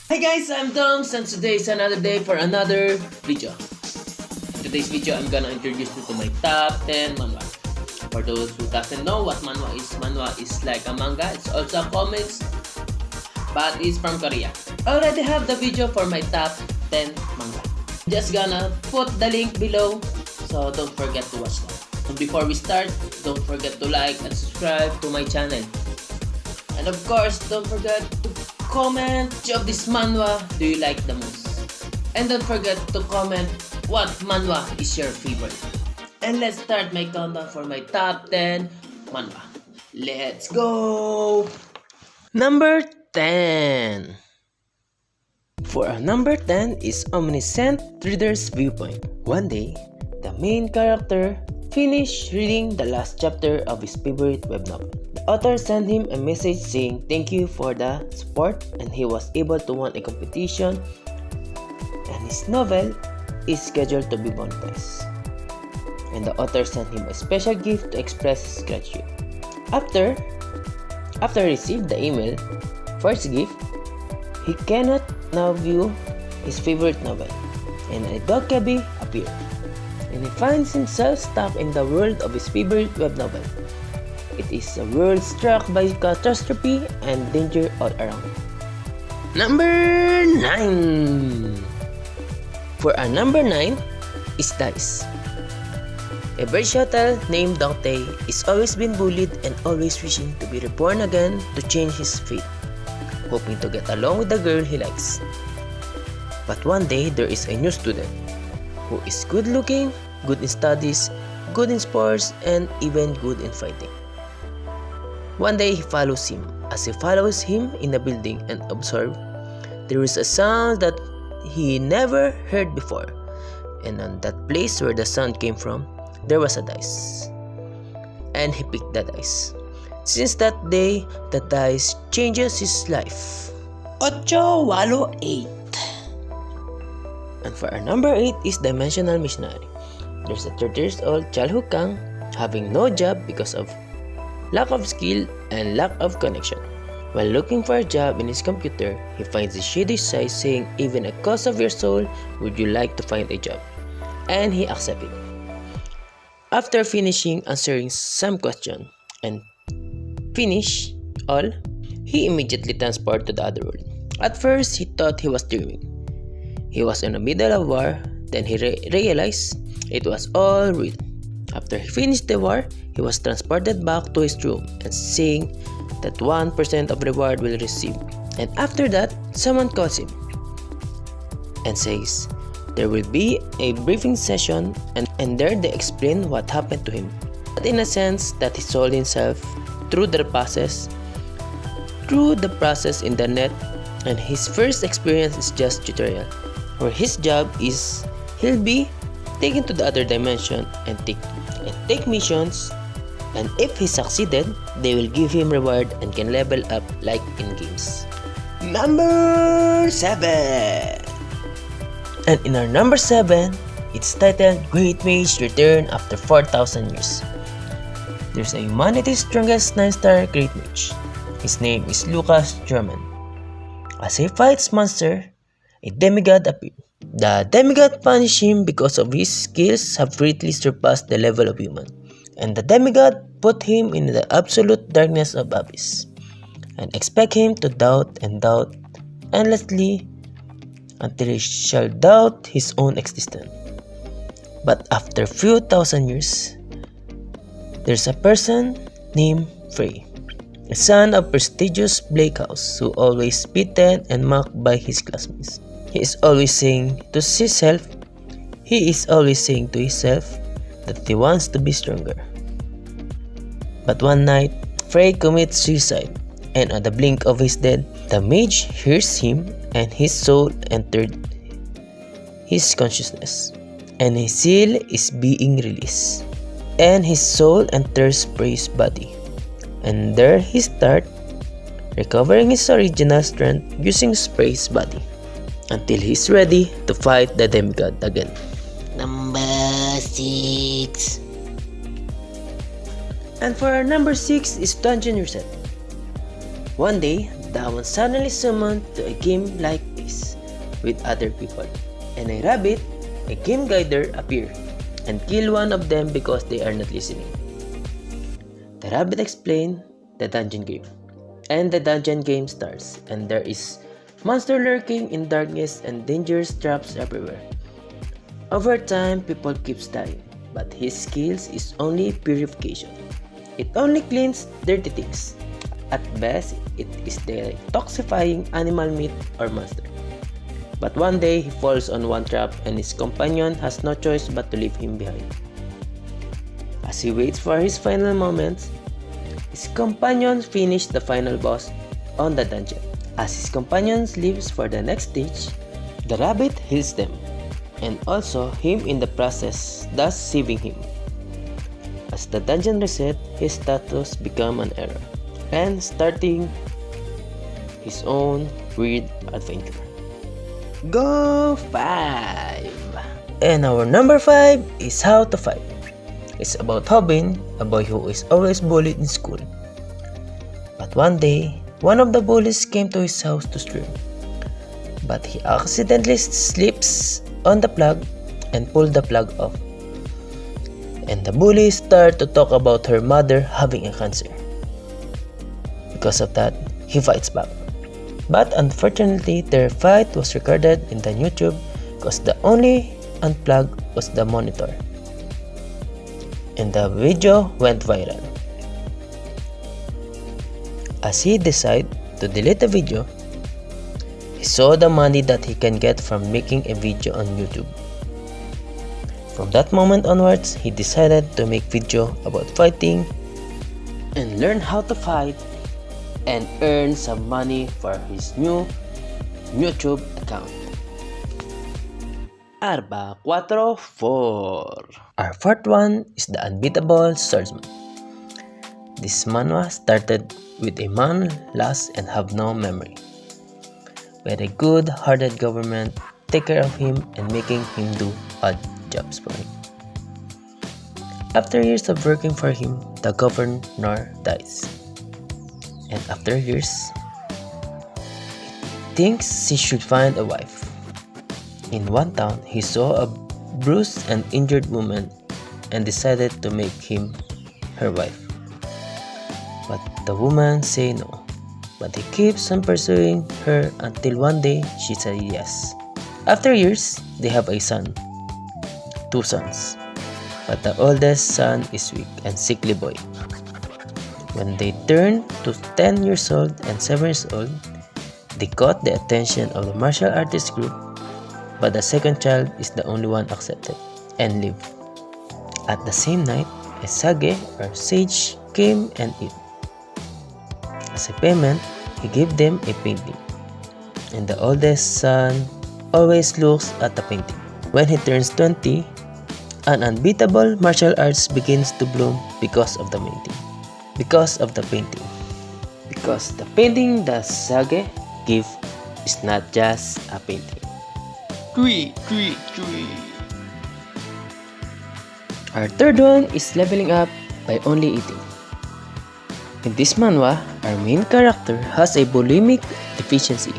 Hi guys, I'm Dongs and today is another day for another video. In today's video, I'm gonna introduce you to my top 10 manhwa. For those who doesn't know what manhwa is like a manga. It's also a comics, but it's from Korea. I already have the video for my top 10 manga. Just gonna put the link below, so don't forget to watch that. And before we start, don't forget to like and subscribe to my channel. And of course, don't forget to comment which of this manhwa do you like the most. And don't forget to comment what manhwa is your favorite. And let's start my countdown for my top 10 manhwa. Let's go! Number 10. For our number 10 is Omniscient Reader's Viewpoint. One day, the main character finished reading the last chapter of his favorite web novel. The author sent him a message saying thank you for the support, and he was able to win a competition, and his novel is scheduled to be monetized. And the author sent him a special gift to express his gratitude. After he received the email for his gift, he cannot now view his favorite novel, and a dog cabby appeared, and he finds himself stuck in the world of his favorite web novel. It is a world struck by catastrophe and danger all around. Number 9. For our number 9 is Dice. A bird shuttle named Dante is always been bullied and always wishing to be reborn again to change his fate, hoping to get along with the girl he likes. But one day there is a new student who is good looking, good in studies, good in sports, and even good in fighting. One day he follows him. As he follows him in a building and observes, there is a sound that he never heard before. And on that place where the sound came from, there was a dice. And he picked the dice. Since that day, the dice changes his life. 8. And for our number 8 is Dimensional Missionary. There's a 30 years old childhood Kang having no job because of lack of skill and lack of connection. While looking for a job in his computer, he finds a shady site saying even at cost of your soul would you like to find a job, and he accepts it. After finishing answering some question and finish all, he immediately transported to the other world. At first, he thought he was dreaming. He was in the middle of war, then he realized it was all real. After he finished the war, he was transported back to his room and saying that 1% of reward will receive. And after that, someone calls him and says there will be a briefing session, and there they explain what happened to him. But in a sense that he sold himself through the process in the net, and his first experience is just tutorial, where his job is he'll be taken to the other dimension and take missions, and if he succeeded, they will give him reward and can level up like in games. Number 7. And in our number 7, it's titled Great Mage Return After 4,000 Years. There's a humanity's strongest 9-star Great Mage. His name is Lucas German. As he fights monster, a demigod appears. The demigod punished him because of his skills have greatly surpassed the level of human, and the demigod put him in the absolute darkness of abyss, and expect him to doubt endlessly until he shall doubt his own existence. But after few thousand years, there's a person named Frey, a son of prestigious Blake House, who always beaten and mocked by his classmates. He is always saying to himself that he wants to be stronger. But one night, Frey commits suicide, and at the blink of his death, the mage hears him, and his soul entered his consciousness, and his seal is being released, and his soul enters Frey's body, and there he starts recovering his original strength using Frey's body, until he's ready to fight the demigod again. Number 6. And for our number 6 is Dungeon Reset. One day, Dawan suddenly summoned to a game like a with other people. And a rabbit, a game guider, appear and kill one of them because they are not listening. The rabbit explained the dungeon game. And the dungeon game starts, and there is monster lurking in darkness and dangerous traps everywhere. Over time, people keep dying, but his skills is only purification. It only cleans dirty things. At best, it is detoxifying animal meat or monster. But one day, he falls on one trap and his companion has no choice but to leave him behind. As he waits for his final moments, his companion finishes the final boss on the dungeon. As his companion leaves for the next stage, the rabbit heals them, and also him in the process, thus saving him. As the dungeon reset, his status become an error, and starting his own weird adventure. Go 5! And our number 5 is How to Fight. It's about Hobin, a boy who is always bullied in school. But one day, one of the bullies came to his house to stream. But he accidentally slips on the plug and pulled the plug off. And the bully started to talk about her mother having a cancer. Because of that, he fights back. But unfortunately, their fight was recorded in the YouTube because the only unplug was the monitor. And the video went viral. As he decided to delete the video, he saw the money that he can get from making a video on YouTube. From that moment onwards, he decided to make video about fighting and learn how to fight and earn some money for his new YouTube account. Arba, 4. Our fourth one is the Unbeatable Swordsman. This manhwa started with a man lost and have no memory. But a good-hearted government take care of him and making him do odd jobs for him. After years of working for him, the governor dies. And after years, he thinks he should find a wife. In one town, he saw a bruised and injured woman and decided to make him her wife. But the woman said no. But he keeps on pursuing her until one day she said yes. After years, they have a son. 2 sons. But the oldest son is weak and sickly boy. When they turn to 10 years old and 7 years old, they caught the attention of the martial artist group, but the second child is the only one accepted and lived. At the same night, a sage or sage came and ate. As a payment, he gave them a painting, and the oldest son always looks at the painting. When he turns 20, an unbeatable martial arts begins to bloom because of the painting. Because the painting the sage give is not just a painting. Our third one is leveling up by only eating. In this manhwa, our main character has a bulimic deficiency,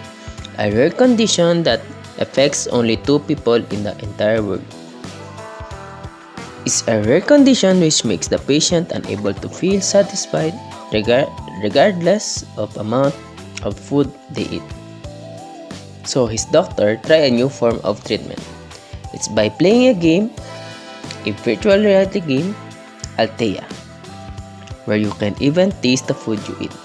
a rare condition that affects only 2 people in the entire world. It's a rare condition which makes the patient unable to feel satisfied regardless of amount of food they eat. So his doctor tried a new form of treatment. It's by playing a game, a virtual reality game, Althea, where you can even taste the food you eat.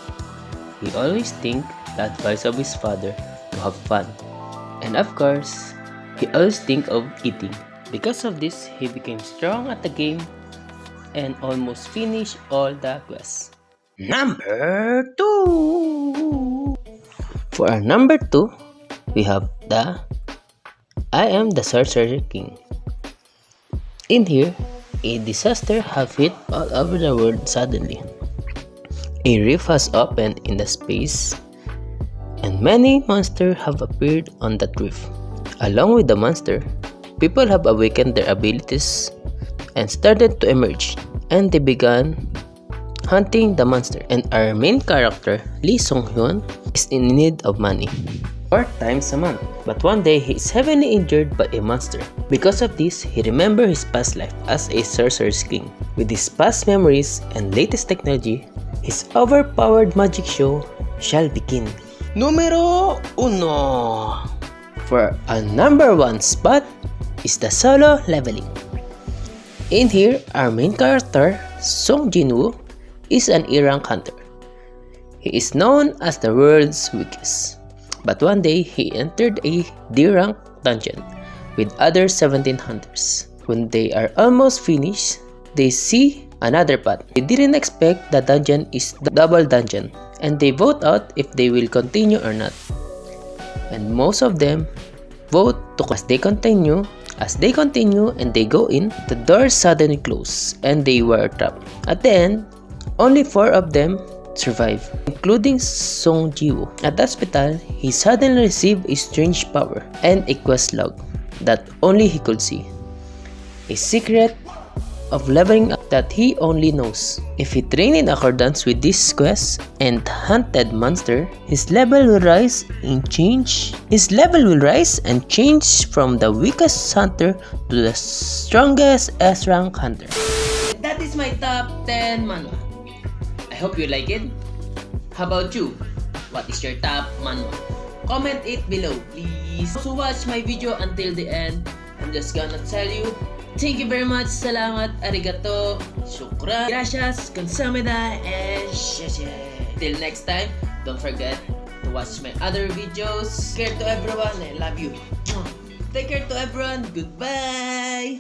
He always thinks the advice of his father to have fun. And of course, he always thinks of eating. Because of this, he became strong at the game and almost finished all the quests. Number 2. For our number 2, we have the I Am the Sorcerer King. In here, a disaster have hit all over the world suddenly. A rift has opened in the space, and many monsters have appeared on that rift. Along with the monster, people have awakened their abilities and started to emerge, and they began hunting the monster. And our main character, Lee Sung-hyun, is in need of money. 4 times a month. But one day, he is heavily injured by a monster. Because of this, he remembers his past life as a sorcerer's king. With his past memories and latest technology, his overpowered magic show shall begin. Numero 1. For a number 1 spot is the solo leveling. In here, our main character, Song Jinwoo, is an E-rank hunter. He is known as the world's weakest. But one day, he entered a D-rank dungeon with other 17 hunters. When they are almost finished, they see another path. They didn't expect the dungeon is the double dungeon, and they vote out if they will continue or not. And most of them vote to as they continue. As they continue and they go in, the doors suddenly close and they were trapped. At the end, only 4 of them survive, including Song Jiwoo. At the hospital, he suddenly received a strange power and a quest log that only he could see. A secret of leveling up that he only knows. If he trained in accordance with this quest and hunted monster, his level will rise and change. His level will rise and change from the weakest hunter to the strongest S-rank hunter. That is my top 10 manhwa. I hope you like it. How about you? What is your top manhwa? Comment it below, please. So watch my video until the end. I'm just gonna tell you, thank you very much, salamat, arigato, shukran, gracias, kamsahamnida, and sheshe. Till next time, don't forget to watch my other videos. Take care to everyone, I love you. Take care to everyone, goodbye.